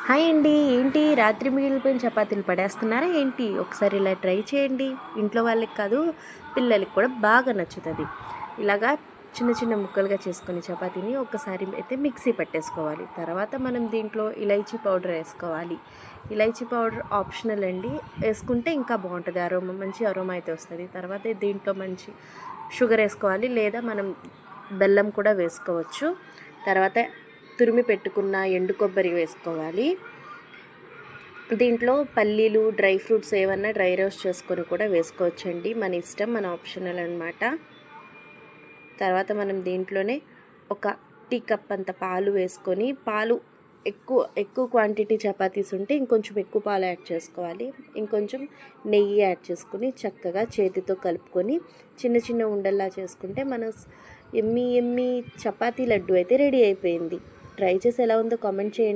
Hi అండి. ఏంటి రాత్రి మిగిలిపోయిన చపాతీలు పడేస్తున్నారా ఏంటి? ఒకసారి ఇలా ట్రై చేయండి. ఇంట్లో వాళ్ళకి కాదు, పిల్లలకి కూడా బాగా నచ్చుతుంది. ఇలాగా చిన్న చిన్న ముక్కలుగా చేసుకొని చపాతీని ఒక్కసారి అయితే మిక్సీ పట్టేసుకోవాలి. తర్వాత మనం దీంట్లో ఇలైచీ పౌడర్ వేసుకోవాలి. ఇలైచీ పౌడర్ ఆప్షనల్ అండి, వేసుకుంటే ఇంకా బాగుంటుంది. అరోమా మంచి అరోమా అయితే వస్తుంది. తర్వాత దీంట్లో మంచి షుగర్ వేసుకోవాలి, లేదా మనం బెల్లం కూడా వేసుకోవచ్చు. తర్వాత తురిమి పెట్టుకున్న ఎండు కొబ్బరి వేసుకోవాలి. దీంట్లో పల్లీలు, డ్రై ఫ్రూట్స్ ఏమన్నా డ్రై రోస్ట్ చేసుకొని కూడా వేసుకోవచ్చండి. మన ఇష్టం, మన ఆప్షనల్ అనమాట. తర్వాత మనం దీంట్లోనే ఒక టీ కప్ అంత పాలు వేసుకొని, పాలు ఎక్కువ క్వాంటిటీ చపాతీస్ ఉంటే ఇంకొంచెం ఎక్కువ పాలు యాడ్ చేసుకోవాలి. ఇంకొంచెం నెయ్యి యాడ్ చేసుకొని చక్కగా చేతితో కలుపుకొని చిన్న చిన్న ఉండల్లా చేసుకుంటే మన ఎమ్మి చపాతీ లడ్డు అయితే రెడీ అయిపోయింది. ట్రై చేసి ఎలా ఉందో కామెంట్ చేయండి.